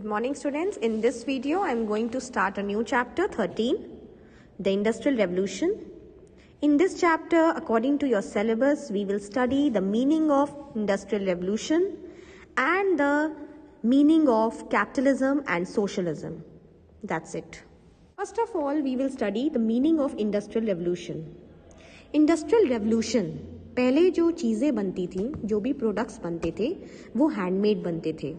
Good morning students. In this video I am going to start a new chapter 13, the Industrial Revolution. In this chapter, according to your syllabus, we will study the meaning of Industrial Revolution and the meaning of capitalism and socialism. That's it. First of all, we will study the meaning of Industrial Revolution. Industrial Revolution, पहले जो चीज़ें बनती थी, जो भी products बनते थे, वो हैंडमेड बनते थे.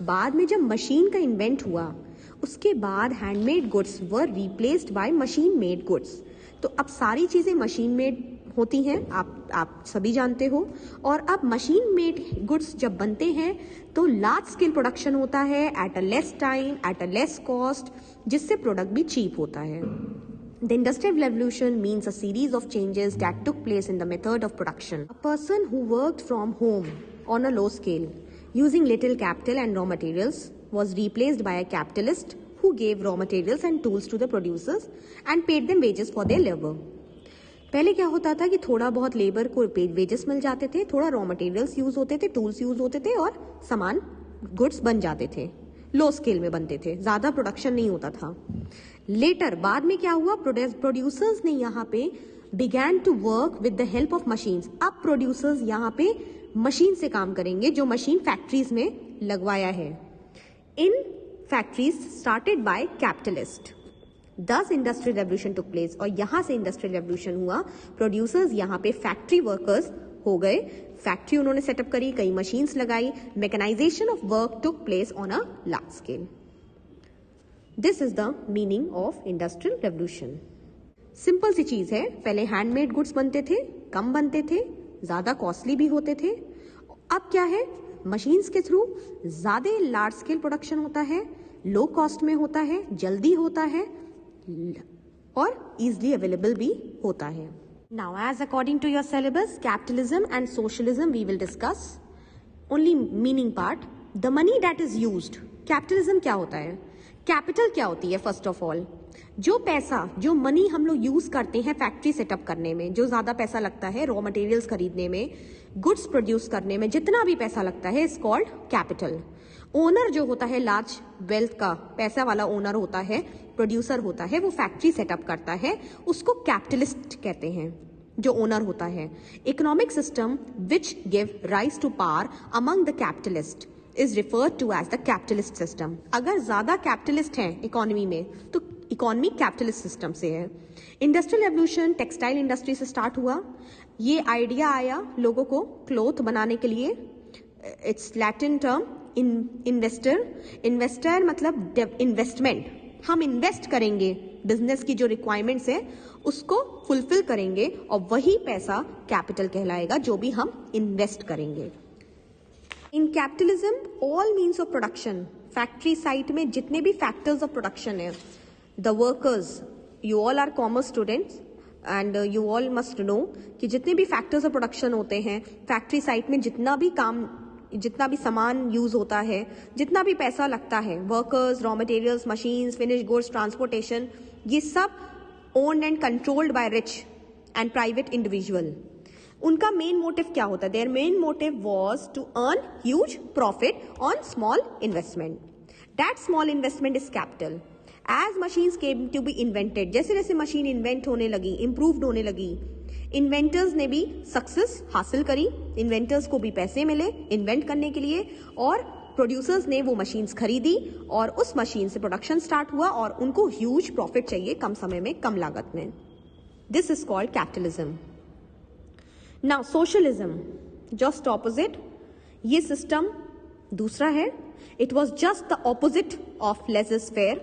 बाद में जब मशीन का इन्वेंट हुआ, उसके बाद handmade goods were replaced by machine made goods. तो अब सारी चीज़ें मशीन मेड होती हैं, आप सभी जानते हो. और अब मशीन मेड गुड्स जब बनते हैं तो लार्ज स्केल प्रोडक्शन होता है at a less time, at a less cost, जिससे प्रोडक्ट भी चीप होता है. The Industrial Revolution means a series of changes that took place in the method of production. A person who worked from home on a low scale, using little capital and raw materials, was replaced by a capitalist who gave raw materials and tools to the producers and paid them wages for their labor. पहले क्या होता था कि थोड़ा बहुत labour को wages मिल जाते थे, थोड़ा रॉ मटेरियल्स यूज होते थे, टूल्स यूज होते थे और सामान गुड्स बन जाते थे. लो स्केल में बनते थे, ज्यादा प्रोडक्शन नहीं होता था. लेटर बाद में क्या हुआ, प्रोड्यूसर्स ने यहाँ पे began to work with the help of machines. अब प्रोड्यूसर्स यहाँ पे मशीन से काम करेंगे, जो मशीन फैक्ट्रीज में लगवाया है. In factories started by capitalist. दस इंडस्ट्रियल रेवोल्यूशन टुक प्लेस, और यहां से इंडस्ट्रियल रेवोल्यूशन हुआ. प्रोड्यूसर्स यहाँ पे फैक्ट्री वर्कर्स हो गए, फैक्ट्री उन्होंने सेटअप करी, कई मशीन्स लगाई, mechanisation of work took place on a large scale. This is the meaning of industrial revolution. Simple सी चीज है, पहले हैंडमेड गुड्स बनते थे, कम बनते थे, ज्यादा कॉस्टली भी होते थे. अब क्या है, मशीन्स के थ्रू ज्यादा लार्ज स्केल प्रोडक्शन होता है, लो कॉस्ट में होता है, जल्दी होता है और इजिली अवेलेबल भी होता है. Now, as according to your syllabus, capitalism and socialism we will discuss. Only meaning part. The money that is used. Capitalism क्या होता है? कैपिटल क्या होती है? फर्स्ट ऑफ ऑल, जो पैसा, जो मनी हम लोग यूज करते हैं फैक्ट्री सेटअप करने में, जो ज्यादा पैसा लगता है रॉ मटेरियल्स खरीदने में, गुड्स प्रोड्यूस करने में, जितना भी पैसा लगता है इज कॉल्ड कैपिटल. ओनर जो होता है लार्ज वेल्थ का, पैसा वाला ओनर होता है, प्रोड्यूसर होता है, वो फैक्ट्री सेटअप करता है, उसको कैपिटलिस्ट कहते हैं, जो ओनर होता है. Economic system which give rise to power among the capitalist is referred to as the capitalist system. अगर ज्यादा कैपिटलिस्ट हैं इकोनॉमी में तो इकोनॉमी कैपिटलिस्ट सिस्टम से है. इंडस्ट्रियल रेवोल्यूशन टेक्सटाइल इंडस्ट्री से स्टार्ट हुआ. ये आइडिया आया लोगों को क्लॉथ बनाने के लिए. It's Latin term investor. Investor मतलब इन्वेस्टमेंट, हम इन्वेस्ट करेंगे, बिजनेस की जो रिक्वायरमेंट्स है उसको फुलफिल करेंगे और वही पैसा कैपिटल कहलाएगा, जो भी हम इन्वेस्ट करेंगे. In capitalism all means of production, factory site में जितने भी फैक्टर्स ऑफ प्रोडक्शन है, the workers, you all are commerce students and you all must know कि जितने भी फैक्टर्स ऑफ प्रोडक्शन होते हैं फैक्ट्री साइट में, जितना भी काम, जितना भी सामान यूज होता है, जितना भी पैसा लगता है, workers, raw materials, machines, finish goods, transportation, ये सब owned and controlled by rich and private individual. उनका मेन मोटिव क्या होता है? Their main motive was to earn huge profit on small investment. That small investment is capital. As machines came to be invented, जैसे जैसे machine invent होने लगी, improved होने लगी, इन्वेंटर्स ने भी सक्सेस हासिल करी, इन्वेंटर्स को भी पैसे मिले इन्वेंट करने के लिए, और प्रोड्यूसर्स ने वो मशीन्स खरीदी और उस मशीन से प्रोडक्शन स्टार्ट हुआ और उनको ह्यूज प्रॉफिट चाहिए कम समय में, कम लागत में. This is called capitalism. Now socialism, just opposite. ये सिस्टम दूसरा है. It was just the opposite of laser-fair,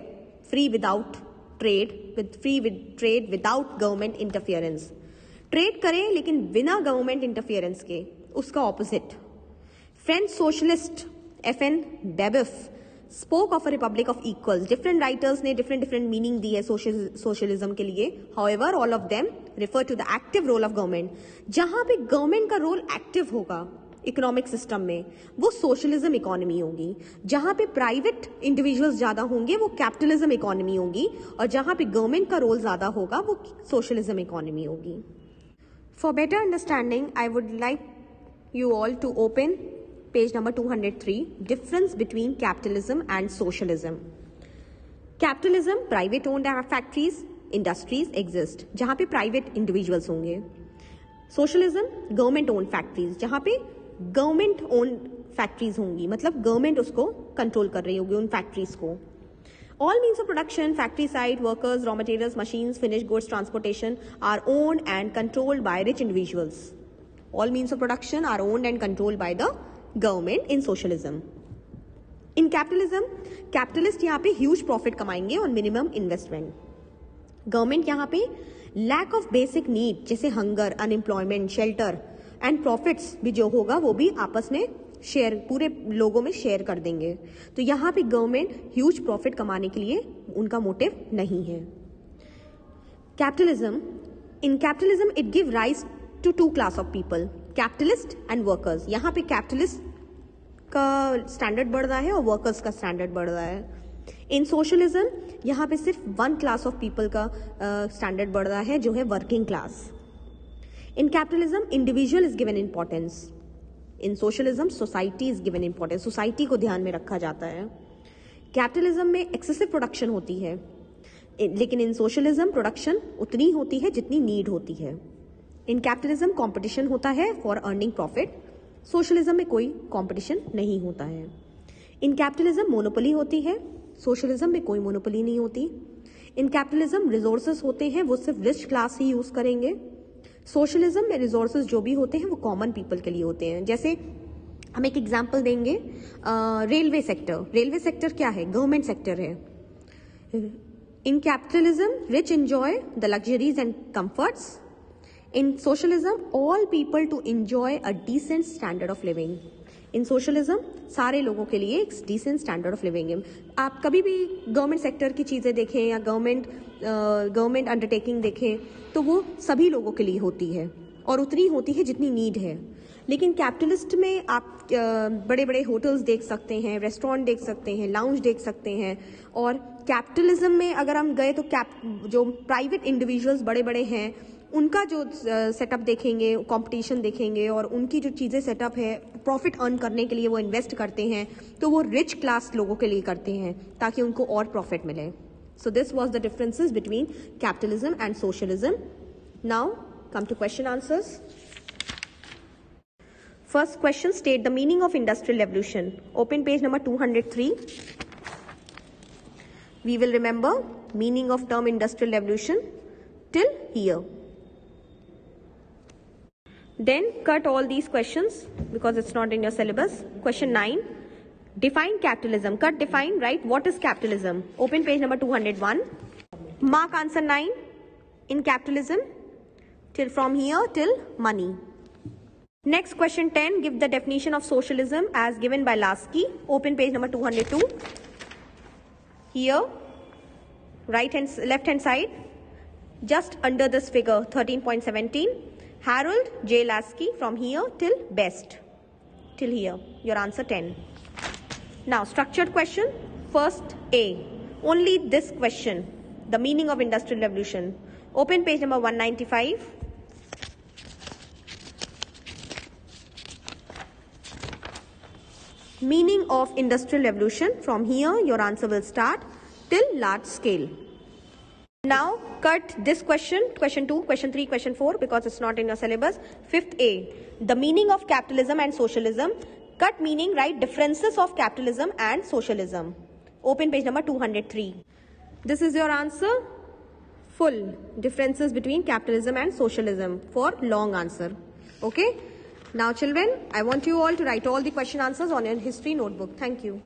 free without trade, without government interference. Trade करें लेकिन बिना गवर्नमेंट इंटरफियरेंस के, उसका opposite. French socialist FN Debif spoke of a republic of equals. Different writers ने different meaning दी है socialism के लिए. However, all of them refer to the active role of government. जहां पे गवर्नमेंट का रोल एक्टिव होगा इकोनॉमिक सिस्टम में, वो सोशलिज्म इकोनॉमी होगी. जहां पे प्राइवेट इंडिविजुअल्स ज्यादा होंगे वो कैपिटलिज्म इकोनॉमी होगी, और जहां पे गवर्नमेंट का रोल ज्यादा होगा वो सोशलिज्म इकोनॉमी होगी. For better understanding, I would like you all to open page number 203, difference between capitalism and socialism. Capitalism, private owned factories, industries exist, जहां पे प्राइवेट इंडिविजुअल्स होंगे. सोशलिज्म, गवर्नमेंट ओन्ड फैक्ट्रीज, जहां पे government owned factories होंगी, मतलब government उसको control कर रही होगी उन फैक्ट्रीज को. All means of production, factory site, workers, raw materials, machines, finished goods, transportation are owned and controlled by rich individuals. All means of production are owned and controlled by the government in socialism. In capitalism, capitalist यहाँ पे huge profit कमाएंगे on minimum investment. Government यहाँ पे lack of basic need जैसे hunger, unemployment, shelter and profits भी जो होगा वो भी आपस में शेयर, पूरे लोगों में शेयर कर देंगे. तो यहाँ पे गवर्नमेंट ह्यूज प्रॉफिट कमाने के लिए उनका मोटिव नहीं है. Capitalism, in capitalism it give rise to two class of people, capitalist and workers. यहाँ पे कैपिटलिस्ट का स्टैंडर्ड बढ़ रहा है और वर्कर्स का स्टैंडर्ड बढ़ रहा है. इन सोशलिज्म यहाँ पे सिर्फ वन क्लास ऑफ पीपल का स्टैंडर्ड बढ़ रहा है, जो है working class. In capitalism individual is given importance. In socialism society is given importance, society को ध्यान में रखा जाता है. कैपिटलिज्म में एक्सेसिव प्रोडक्शन होती है, लेकिन इन सोशलिज्म प्रोडक्शन उतनी होती है जितनी नीड होती है. इन कैपिटलिज्म कंपटीशन होता है फॉर अर्निंग प्रॉफिट, सोशलिज्म में कोई कंपटीशन नहीं होता है. इन कैपिटलिज्म मोनोपोली होती है, सोशलिज्म में कोई मोनोपोली नहीं होती. इन कैपिटलिज्म रिसोर्सेज होते हैं वो सिर्फ रिच क्लास ही यूज करेंगे. सोशलिज्म में रिसोर्सेज जो भी होते हैं वो कॉमन पीपल के लिए होते हैं. जैसे हम एक एग्जांपल देंगे, रेलवे सेक्टर. रेलवे सेक्टर क्या है? गवर्नमेंट सेक्टर है. In capitalism rich enjoy the luxuries and comforts. In socialism all people to enjoy a decent standard of living. In socialism सारे लोगों के लिए एक डिसेंट स्टैंडर्ड ऑफ लिविंग है. आप कभी भी गवर्नमेंट सेक्टर की चीजें देखें या गवर्नमेंट अंडरटेकिंग देखें तो वो सभी लोगों के लिए होती है और उतनी होती है जितनी नीड है. लेकिन कैपिटलिस्ट में आप बड़े बड़े होटल्स देख सकते हैं, रेस्टोरेंट देख सकते हैं, लाउंज देख सकते हैं. और कैपिटलिज्म में अगर हम गए तो जो प्राइवेट इंडिविजुअल्स बड़े बड़े हैं उनका जो सेटअप देखेंगे, कंपटीशन देखेंगे और उनकी जो चीज़ें सेटअप है प्रॉफिट अर्न करने के लिए वो इन्वेस्ट करते हैं, तो वो रिच क्लास लोगों के लिए करते हैं ताकि उनको और प्रॉफिट मिले. So this was the differences between capitalism and socialism. Now come to question answers. First question, state the meaning of industrial revolution. Open page number 203. We will remember meaning of term industrial revolution till here. Then cut all these questions because it's not in your syllabus. Question 9. Define capitalism. Cut define, right? What is capitalism? Open page number 201. Mark answer 9. In capitalism, till from here till money. Next question 10. Give the definition of socialism as given by Lasky. Open page number 202. Here, left hand side, just under this figure 13.17. Harold J. Lasky from here till best. Till here. Your answer 10. Now, structured question. First A. Only this question. The meaning of industrial revolution. Open page number 195. Meaning of industrial revolution. From here, your answer will start till large scale. Now, cut this question. Question 2, question 3, question 4 because it's not in your syllabus. Fifth A. The meaning of capitalism and socialism. Cut meaning, write differences of capitalism and socialism. Open page number 203. This is your answer. Full differences between capitalism and socialism for long answer. Okay. Now children, I want you all to write all the question answers on your history notebook. Thank you.